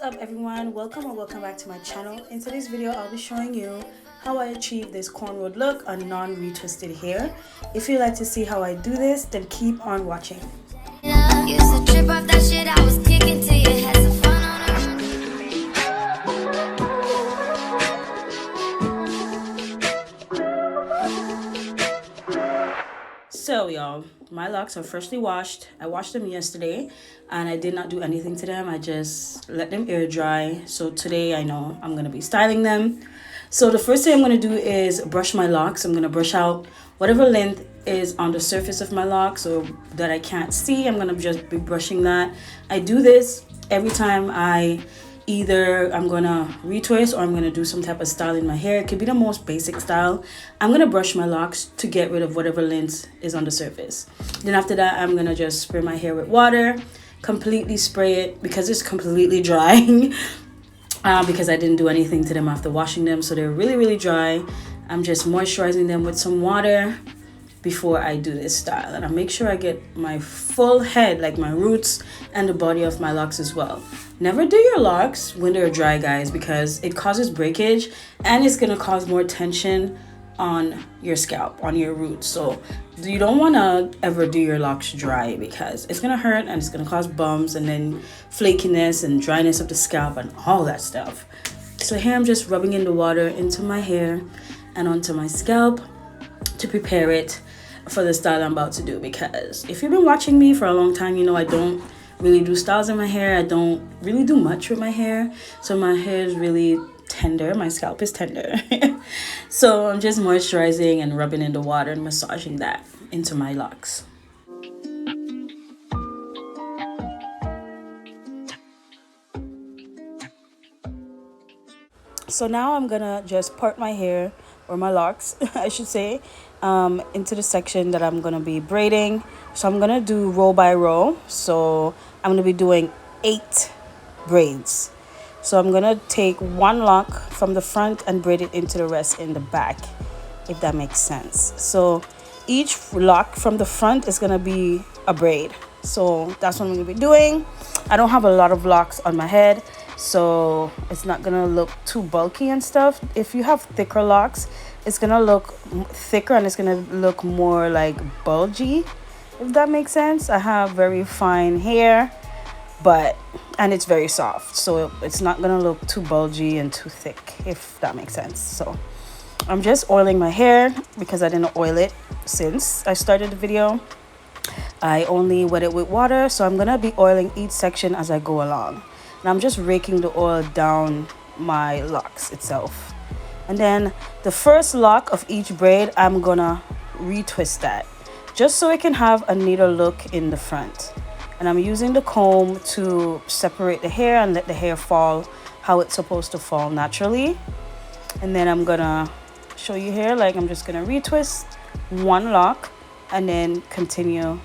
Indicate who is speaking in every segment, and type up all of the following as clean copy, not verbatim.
Speaker 1: up everyone, welcome or welcome back to my channel. In today's video I'll be showing you how I achieve this cornrowed look on non-retwisted hair. If you'd like to see how I do this, then keep on watching. So y'all, my locks are freshly washed. I washed them yesterday and I did not do anything to them. I just let them air dry. So today I know I'm gonna be styling them. So the first thing I'm gonna do is brush my locks. I'm gonna brush out whatever length is on the surface of my locks or that I can't see. I'm gonna just be brushing that. I do this every time either I'm gonna retwist or I'm gonna do some type of style in my hair. It could be the most basic style. I'm gonna brush my locks to get rid of whatever lint is on the surface. Then after that, I'm gonna just spray my hair with water, completely spray it because it's completely dry. Because I didn't do anything to them after washing them, so they're really dry. I'm just moisturizing them with some water before I do this style, and I make sure I get my full head, like my roots and the body of my locks as well. Never do your locks when they're dry, guys, because it causes breakage and it's gonna cause more tension on your scalp, on your roots. So you don't want to ever do your locks dry because it's gonna hurt and it's gonna cause bumps and then flakiness and dryness of the scalp and all that stuff. So here I'm just rubbing in the water into my hair and onto my scalp to prepare it for the style I'm about to do. Because if you've been watching me for a long time, you know I don't really do styles in my hair. I don't really do much with my hair, so my hair is really tender, my scalp is tender. So I'm just moisturizing and rubbing in the water and massaging that into my locks. So now I'm gonna just part my hair, or my locks I should say, into the section that I'm gonna be braiding. So I'm gonna do row by row. So I'm gonna be doing 8 braids. So I'm gonna take one lock from the front and braid it into the rest in the back, if that makes sense. So each lock from the front is gonna be a braid. So that's what I'm gonna be doing. I don't have a lot of locks on my head, so it's not gonna look too bulky and stuff. If you have thicker locks, it's gonna look thicker and it's gonna look more like bulgy, if that makes sense. I have very fine hair, and it's very soft, so it's not gonna look too bulgy and too thick, if that makes sense. So I'm just oiling my hair because I didn't oil it since I started the video. I only wet it with water, so I'm gonna be oiling each section as I go along. And I'm just raking the oil down my locks itself. And then the first lock of each braid, I'm gonna retwist that just so it can have a neater look in the front. And I'm using the comb to separate the hair and let the hair fall how it's supposed to fall naturally. And then I'm gonna show you here, like I'm just gonna retwist one lock and then continue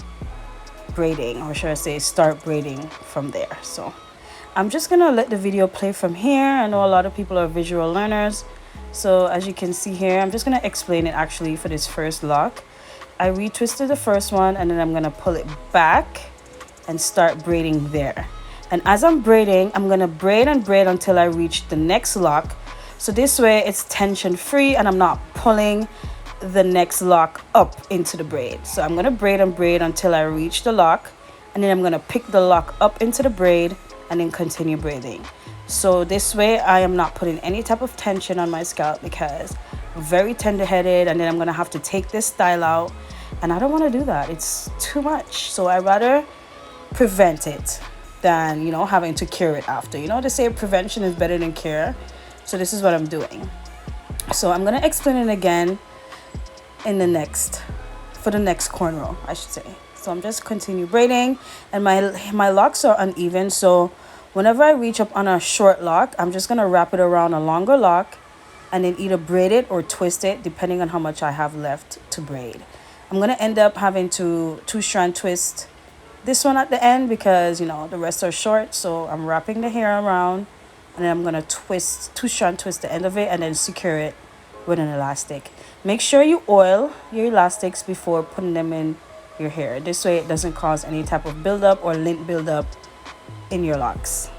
Speaker 1: braiding, or should I say start braiding from there. So I'm just gonna let the video play from here. I know a lot of people are visual learners, so as you can see here, I'm just gonna explain it actually for this first lock. I retwisted the first one and then I'm gonna pull it back and start braiding there. And as I'm braiding, I'm gonna braid and braid until I reach the next lock. So this way it's tension free and I'm not pulling the next lock up into the braid. So I'm gonna braid and braid until I reach the lock, and then I'm gonna pick the lock up into the braid and then continue braiding. So this way I am not putting any type of tension on my scalp because I'm very tender-headed, and then I'm gonna have to take this style out, and I don't want to do that. It's too much. So I rather prevent it than, you know, having to cure it after. You know, they say prevention is better than cure. So this is what I'm doing. So I'm gonna explain it again in for the next cornrow, I should say. So I'm just continue braiding, and my locks are uneven, so whenever I reach up on a short lock, I'm just gonna wrap it around a longer lock and then either braid it or twist it depending on how much I have left to braid. I'm gonna end up having to 2-strand twist this one at the end because, you know, the rest are short. So I'm wrapping the hair around and then I'm gonna 2-strand twist the end of it and then secure it with an elastic. Make sure you oil your elastics before putting them in your hair. This way it doesn't cause any type of buildup or lint buildup in your locks.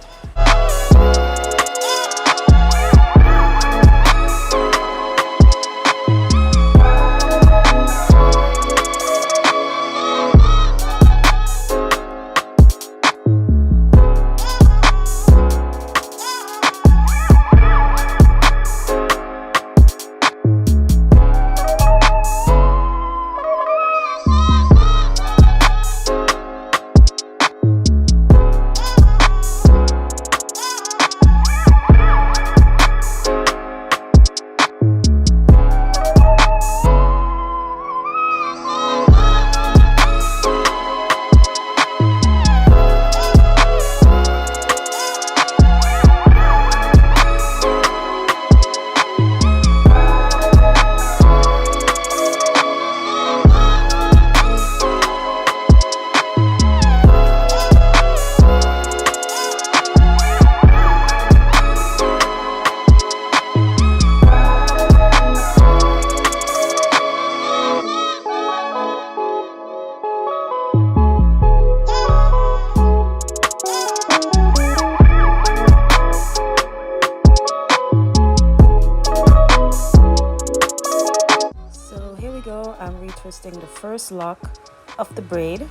Speaker 1: I'm retwisting the first lock of the braid,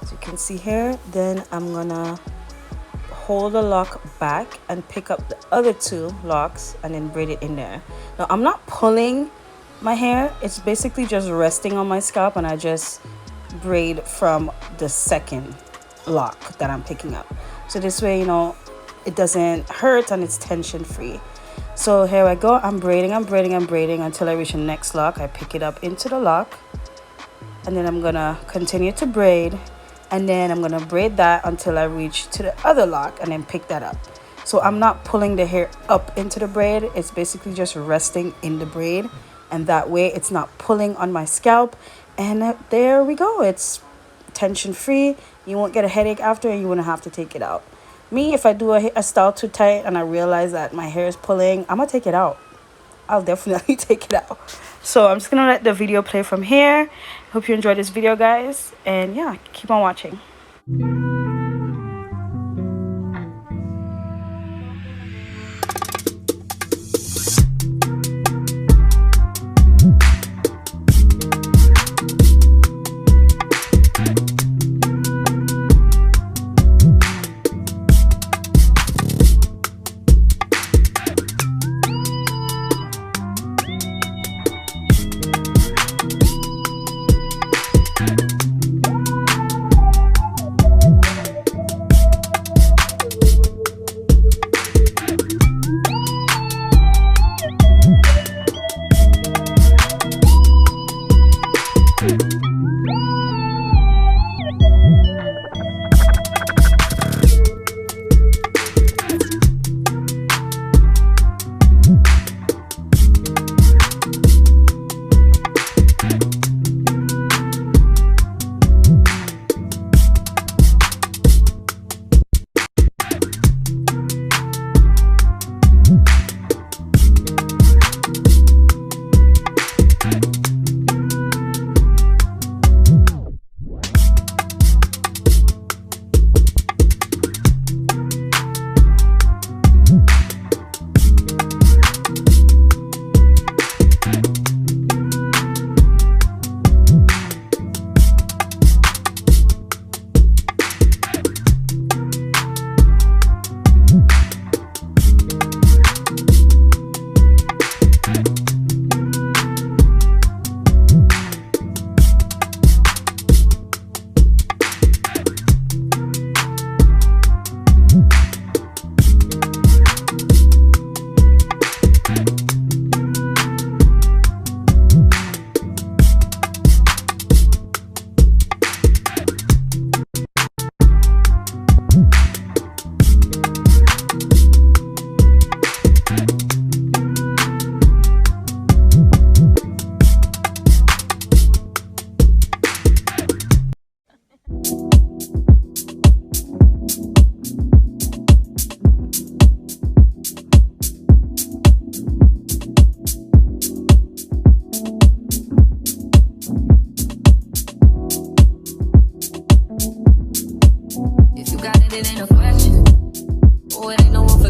Speaker 1: as you can see here. Then I'm gonna hold the lock back and pick up the other two locks and then braid it in there. Now I'm not pulling my hair, it's basically just resting on my scalp, and I just braid from the second lock that I'm picking up, so this way, you know, it doesn't hurt and it's tension free. So here I go, I'm braiding until I reach the next lock. I pick it up into the lock, and then I'm gonna continue to braid, and then I'm gonna braid that until I reach to the other lock and then pick that up. So I'm not pulling the hair up into the braid, it's basically just resting in the braid, and that way it's not pulling on my scalp. And there we go, it's tension free. You won't get a headache after, and you wouldn't have to take it out. Me, if I do a style too tight and I realize that my hair is pulling, I'm gonna take it out. I'll definitely take it out. So I'm just gonna let the video play from here. Hope you enjoyed this video, guys, and yeah, keep on watching.
Speaker 2: It ain't no question. Oh, it ain't no one for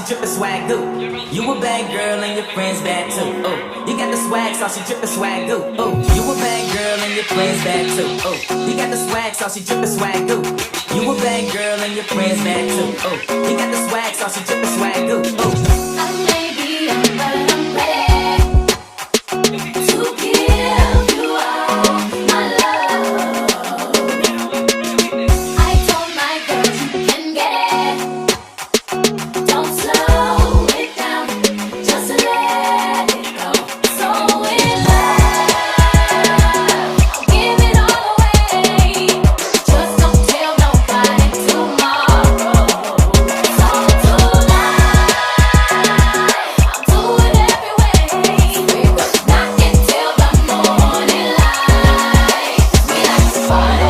Speaker 2: she drippin' swag do. You a bad girl and your friends bad too. Oh, you got the swag sauce, she drippin' swag do. Oh, you a bad girl and your friends bad too. Oh, you got the swag sauce, she drippin' swag do. You a bad girl and your friends bad too. Oh, you got the swag sauce, she drippin' swag do. Oh, I may be young, but I'm ready to give you all my love. I told my girl you can get it. Don't slow it down, just let it go. So in love, I'll give it all away. Just don't tell nobody tomorrow. So tonight, I'll do it every way. We're not until the morning light. We like to party.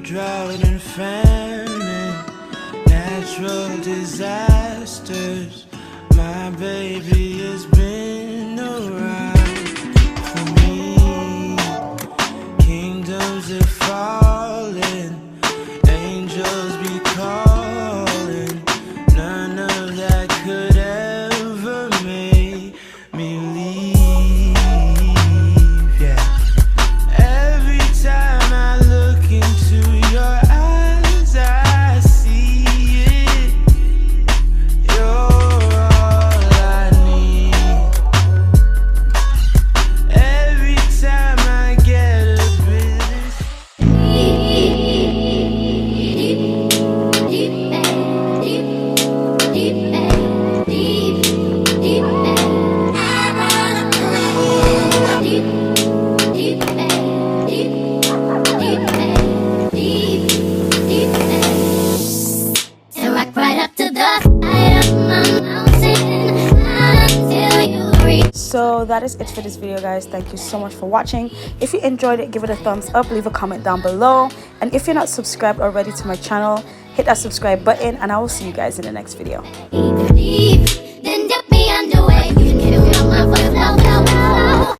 Speaker 3: Drought and famine, natural disasters, my baby has been around for me. Kingdoms are falling, angels be calling, none of that could ever make me leave, yeah. Every time I look into your eyes, I see it. You're all I need. Every time I get a bit
Speaker 1: So that is it for this video, guys. Thank you so much for watching. If you enjoyed it, give it a thumbs up, leave a comment down below, and if you're not subscribed already to my channel, hit that subscribe button, and I will see you guys in the next video.